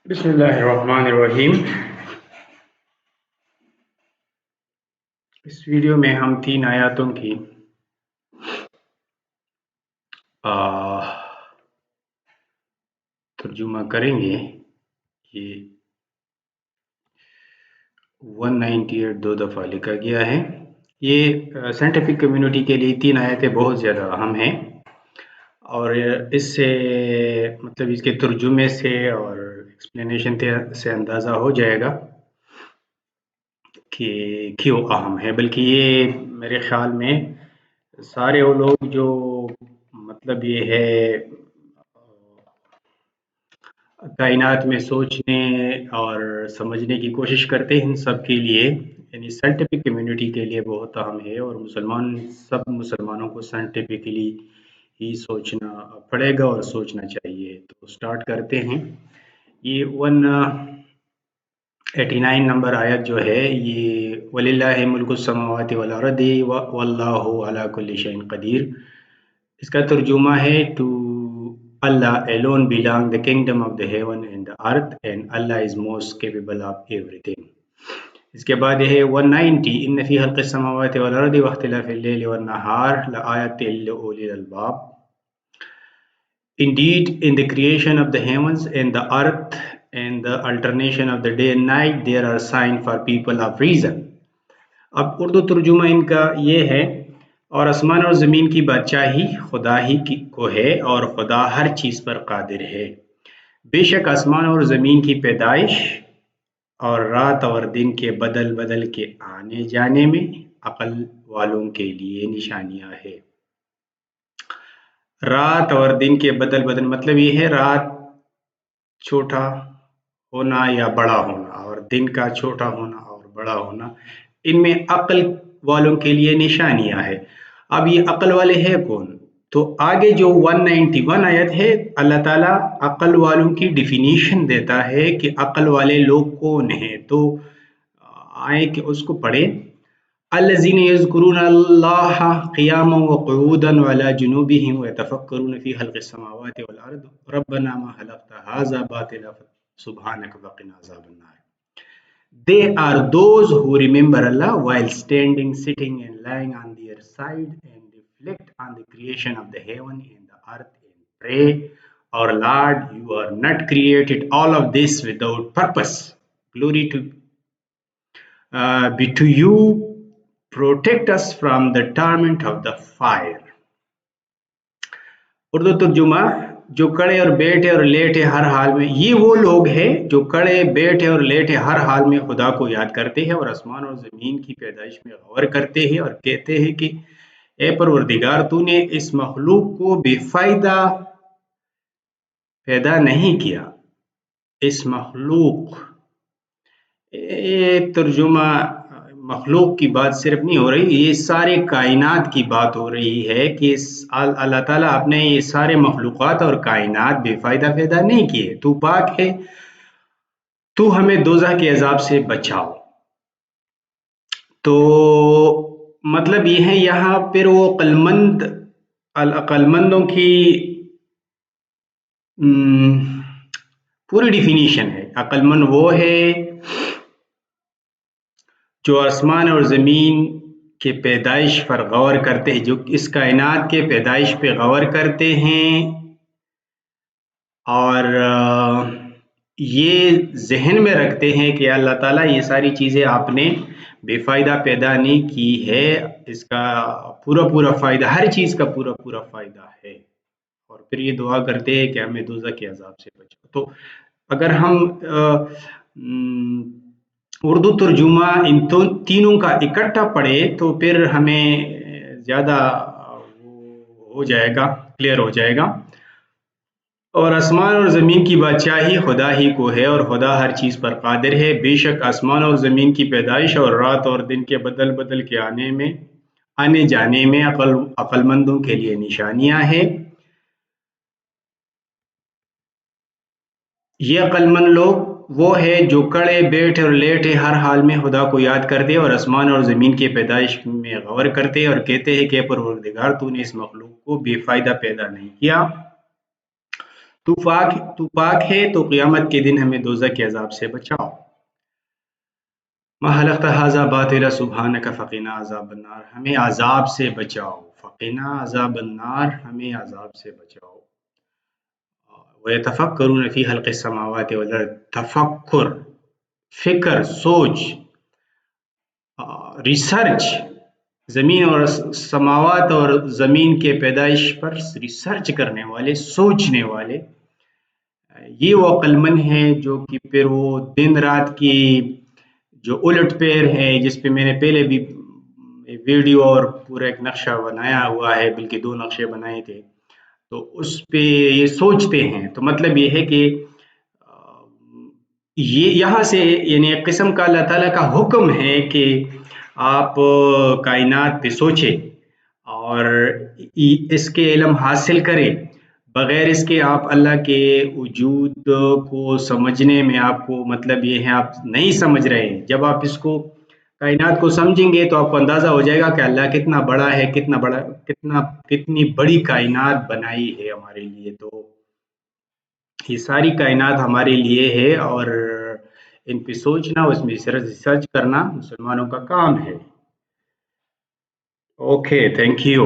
बिस्मिल्लाहिर्रहमानिर्रहीम। इस वीडियो में हम 3 आयतों की आ, तर्जुमा करेंगे। ये 198 दो दफ़ा लिखा गया है। ये साइंटिफिक कम्युनिटी के लिए 3 आयतें बहुत ज़्यादा अहम हैं और इससे मतलब इसके तर्जुमे से और एक्सप्लेनेशन से अंदाज़ा हो जाएगा कि क्यों अहम है। बल्कि ये मेरे ख़्याल में सारे वो लोग जो मतलब ये है कायनात में सोचने और समझने की कोशिश करते हैं, इन सब के लिए यानी साइंटिफिक कम्युनिटी के लिए बहुत अहम है और सब मुसलमानों को साइंटिफिकली ही सोचना पड़ेगा और सोचना चाहिए। तो स्टार्ट करते हैं। ये 189 नंबर आयत जो है ये वलिल्लाहि मुल्कुस समावाति वल अर्दी वल्लाहु अला कुल्ली शैइन कदीर। इसका तर्जुमा है to Allah alone belong the kingdom of the heaven and the earth and Allah is most capable of everything. इसके बाद है 190 इन फी खल्क़िस समावाति वल अर्दी वख्तिलाफ़िल लैली one Nahar लआयातिन लिउलिल अलबाब. Indeed, in the creation of the heavens and the earth and the alternation of the day and night, there are signs for people of reason. अब उर्दू तर्जुमा इनका ये है, और आसमान और ज़मीन की बादशाही खुदा ही को है और खुदा हर चीज़ पर कादिर है। बेशक आसमान और ज़मीन की पैदाइश और रात और दिन के बदल बदल के आने जाने में अक्ल वालों के लिए निशानियां है। रात और दिन के बदल बदल मतलब ये है रात छोटा होना या बड़ा होना और दिन का छोटा होना और बड़ा होना, इनमें अक्ल वालों के लिए निशानियां है। अब ये अक्ल वाले हैं कौन? तो आगे जो 191 आयत है अल्लाह ताला अक्ल वालों की डिफिनीशन देता है कि अक्ल वाले लोग कौन हैं। तो आए कि उसको पढ़े। अल्लज़ीना यज़कुरूना अल्लाह क़ियामन व क़ुऊदन व अला जुनूबिहिम व यतफ़क्करूना फ़ी ख़ल्क़िस समावाति वल अर्द रब्बना मा ख़लक़्ता हाज़ा बातिला सुब्हानक वक़िना अज़ाबन नार. They are those who remember Allah while standing, sitting and lying on their side and reflect on the creation of the heaven and the earth and pray, Our Lord, you are not created all of this without purpose. Glory to be to you. Protect us from the torment of the fire. Urdu तर्जुमा, जो कड़े और बैठे और लेटे हर हाल में, ये वो लोग हैं जो कड़े बैठे और लेटे हर हाल में खुदा को याद करते हैं और आसमान और ज़मीन की पैदाइश में गौर करते हैं और कहते हैं कि ए परवरदिगार, तूने इस मखलूक को बेफायदा पैदा नहीं किया। इस मखलूक, एक तर्जुमा मखलूक की बात सिर्फ नहीं हो रही, ये सारे कायनात की बात हो रही है कि अल्लाह ताला अपने ये सारे मखलूक़ात और कायनात बेफायदा पैदा नहीं किए। तू पाक है, तू हमें दोज़ख के अजाब से बचाओ। तो मतलब ये है यहाँ फिर वो अक्लमंदों की पूरी डिफिनीशन है। अक्लमंद वो है जो आसमान और ज़मीन के पैदाइश पर गौर करते हैं, जो इस कायनात के पैदाइश पे गौर करते हैं और ये जहन में रखते हैं कि अल्लाह ताला ये सारी चीज़ें आपने बेफ़ायदा पैदा नहीं की है, इसका पूरा फ़ायदा, हर चीज़ का पूरा फ़ायदा है। और फिर ये दुआ करते हैं कि हमें दोज़ख के अज़ाब से बचाओ। तो अगर हम उर्दू तर्जुमा इन तीनों का इकट्ठा पढ़े तो फिर हमें ज़्यादा हो जाएगा, क्लियर हो जाएगा। और आसमान और ज़मीन की बादशाही खुदा ही को है और खुदा हर चीज़ पर कादिर है। बेशक आसमान और ज़मीन की पैदाइश और रात और दिन के बदल बदल के आने जाने में अक्लमंदों के लिए निशानियां हैं। ये अक्लमंद लोग वो है जो कड़े बैठे और लेटे हर हाल में खुदा को याद करते और आसमान और ज़मीन की पैदाइश में गौर करते और कहते हैं कि परवरदिगार, तूने इस मखलूक को बेफ़ायदा पैदा नहीं किया, तू पाक है तो क़यामत के दिन हमें दोज़ख के अज़ाब से बचाओ। मा खलक़्त हाज़ा बातिला सुब्हानक फ़क़िना अज़ाबन्नार, हमें अज़ाब से बचाओ। फ़क़िना अज़ाबन्नार, हमें अज़ाब से बचाओ। वयतफ़क्करून फ़ी ख़ल्क़िस समावाति वल अर्ज़, तफ़क्कुर, फ़िक्र, सोच, रिसर्च, ज़मीन और समावात और ज़मीन के पैदाइश पर रिसर्च करने वाले, सोचने वाले, ये वो अक्लमंद हैं जो कि फिर वो दिन रात की जो उलट पैर है, जिस पे मैंने पहले भी एक वीडियो और पूरा एक नक्शा बनाया हुआ है, बल्कि 2 नक्शे बनाए थे। तो उस पे ये सोचते हैं, तो मतलब ये है कि ये यहाँ से यानी एक किस्म का अल्लाह ताला का हुक्म है कि आप कायनात पे सोचें और इसके इल्म हासिल करें। बगैर इसके आप अल्लाह के वजूद को समझने में आपको मतलब ये है आप नहीं समझ रहे हैं। जब आप इसको कायनात को समझेंगे तो आपको अंदाज़ा हो जाएगा कि अल्लाह कितना बड़ा है, कितनी बड़ी कायनात बनाई है हमारे लिए। तो ये सारी कायनात हमारे लिए है और इन पे सोचना, उसमें रिसर्च करना मुसलमानों का काम है। Okay, thank you.